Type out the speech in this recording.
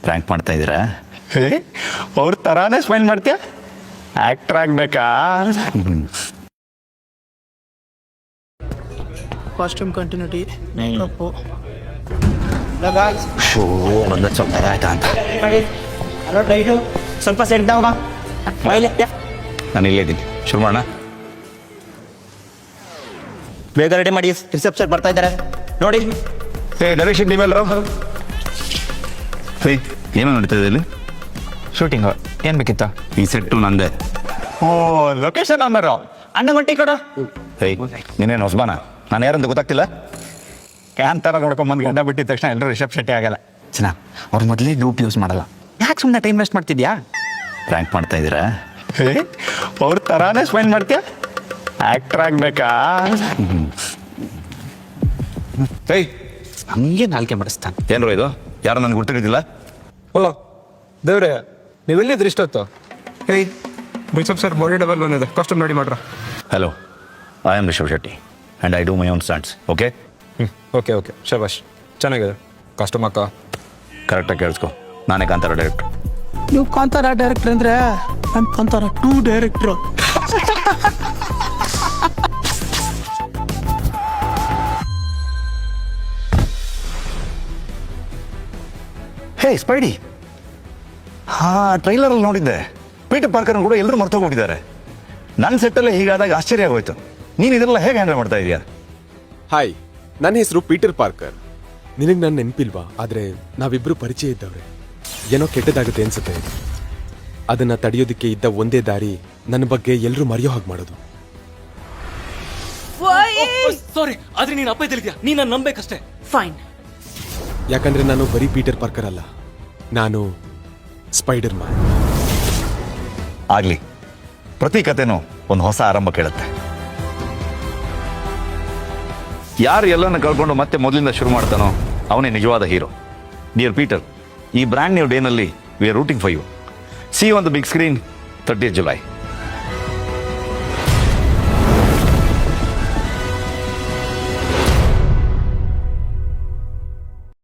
Prank ಮಾಡ್ತಾ ಇದ್ದೀರಾ? ಅವ್ರ ಥರಾನೇ ಸ್ಮೈಲ್ ಮಾಡ್ತೀಯ? ಆ್ಯಕ್ಟ್ರ್ ಆಗಬೇಕಾ? ಕಾಸ್ಟ್ಯೂಮ್ ಕಂಟಿನ್ಯೂಟಿ ಕಪ್ಪು ಶೋ ಬಂದ ಸ್ವಲ್ಪ ಆಯ್ತಾ ಅಂತ ಸ್ವಲ್ಪ ಸೆಟ್ ಬಾ ನಾನು ಇಲ್ಲೇ ಇದ್ದೀನಿ. ಶುರು ಮಾಡೋಣ. ಬೇಗ ರೆಡಿ ಮಾಡಿ, ರಿಸೆಪ್ಷನ್ ಬರ್ತಾ ಇದ್ದಾರೆ ನೋಡಿ. ಡೈರೆಕ್ಷನ್ ಟೀಮ್ ಎಲ್ಲರೂ ಏನೋ ನಡೀತದೆ ಇಲ್ಲಿ? ಶೂಟಿಂಗ್ ಏನು ಬೇಕಿತ್ತ? ಈ ಸೆಟ್ಟು ನಂದೆ. ಓ ಲೊಕೇಶನ್ ಅನ್ನೋರು ಅಣ್ಣ ಮಟ್ಟಿ ಕೊಡು. ನೀನೇನು ಹೊಸಬಾನ? ನಾನು ಯಾರಂತ ಗೊತ್ತಾಗ್ತಿಲ್ಲ. ಕ್ಯಾಂತರ ನೋಡ್ಕೊಂಬಂದು ಗಡ್ಡ ಬಿಟ್ಟಿದ ತಕ್ಷಣ ಎಲ್ಲರೂ ರಿಷಬ್ ಶೆಟ್ಟಿ ಆಗಲ್ಲ. ಚೆನ್ನಾಗಿ ಅವ್ರು ಮೊದಲೇ ಲೂಪ್ ಯೂಸ್ ಮಾಡಲ್ಲ. ಯಾಕೆ ಸುಮ್ಮನೆ ಟೈಮ್ ವೇಸ್ಟ್ ಮಾಡ್ತಿದ್ಯಾ? ಪ್ರ್ಯಾಂಕ್ ಮಾಡ್ತಾ ಇದ್ದೀರಾ? ಅವ್ರ ಥರಾನೇ ಸ್ಮೈಲ್ ಮಾಡ್ತೀಯ? ಆ್ಯಕ್ಟ್ರ್ ಆಗಬೇಕಾ? ಹಂಗೆ ನಾಲ್ಕೆ ಮಾಡಿಸ್ತಾನೆ. ಏನ್ರೋ ಇದು? ಯಾರು ನನಗೆ ಗೊತ್ತಿರೋದಿಲ್ಲ. ಓ ದೇವ್ರೆ, ನೀವೆಲ್ಲಿದ್ರಿ ಇಷ್ಟೊತ್ತು? Hey bishop sir, body double ಬಂದಿದೆ, ಕಾಸ್ಟ್ಯೂಮ್ ರೆಡಿ ಮಾಡ್ರ. Hello, I am Rishab Shetty and I do my own stunts. Okay okay okay, ಶಬಾಷ್, ಚೆನ್ನಾಗಿದೆ ಕಾಸ್ಟ್ಯೂಮ್ ಅಕ್ಕ. ಕರೆಕ್ಟಾಗಿ ಕೇಳಿಸ್ಕೊ, ನಾನೇ ಕಾಂತಾರ ಡೈರೆಕ್ಟ್ರು. ನೀವು ಕಾಂತಾರ ಡೈರೆಕ್ಟರ್ ಅಂದ್ರೆ ನಾನು ಕಾಂತಾರ 2 ಡೈರೆಕ್ಟ್ರು. ಹೇ ಸ್ಪೈಡಿ, ಟ್ರೈಲರಲ್ಲಿ ನೋಡಿದ್ದೆ. ಪೀಟರ್ ಪಾರ್ಕರ್ ಕೂಡ ಎಲ್ಲರೂ ಮರ್ತೋಗ್ಬಿಟ್ಟಿದ್ದಾರೆ. ನನ್ನ ಸೆಟ್ಟಲ್ಲೇ ಹೀಗಾದಾಗ ಆಶ್ಚರ್ಯ ಆಗೋಯ್ತು. ನೀನು ಇದೆಲ್ಲ ಹೇಗೆ ಹ್ಯಾಂಡಲ್ ಮಾಡ್ತಾ ಇದೀಯಾ? ಹಾಯ್, ನನ್ನ ಹೆಸರು ಪೀಟರ್ ಪಾರ್ಕರ್. ನಿನಗೆ ನನ್ನ ನೆನಪಿಲ್ವಾ? ಆದರೆ ನಾವಿಬ್ಬರು ಪರಿಚಯ ಇದ್ದವ್ರೆ. ಏನೋ ಕೆಟ್ಟದಾಗುತ್ತೆ ಅನ್ಸುತ್ತೆ. ಅದನ್ನ ತಡೆಯೋದಕ್ಕೆ ಇದ್ದ ಒಂದೇ ದಾರಿ ನನ್ನ ಬಗ್ಗೆ ಎಲ್ಲರೂ ಮರೆಯೋ ಹಾಗೆ ಮಾಡೋದು. ಸಾರಿ, ಆದ್ರೆ ನೀನು ಅಪ್ಪ ತಿಳಿದ್ಯಾ, ನೀನ್ ನನ್ನ ನಂಬೇಕಷ್ಟೇ. ಫೈನ್. ಯಾಕಂದ್ರೆ ನಾನು ಬರೀ ಪೀಟರ್ ಪಾರ್ಕರ್ ಅಲ್ಲ, ನಾನು ಸ್ಪೈಡರ್ ಮ್ಯಾನ್. ಆಗಲಿ, ಪ್ರತಿ ಕಥೆನೂ ಒಂದು ಹೊಸ ಆರಂಭ ಕೇಳುತ್ತೆ. ಯಾರು ಎಲ್ಲನ ಕಳ್ಕೊಂಡು ಮತ್ತೆ ಮೊದಲಿಂದ ಶುರು ಮಾಡ್ತಾನೋ ಅವನೇ ನಿಜವಾದ ಹೀರೋ. ಡಿಯರ್ ಪೀಟರ್, ಈ ಬ್ರ್ಯಾಂಡ್ ನ್ಯೂ ಡೇನಲ್ಲಿ we are rooting for you. See on the big screen 30th July.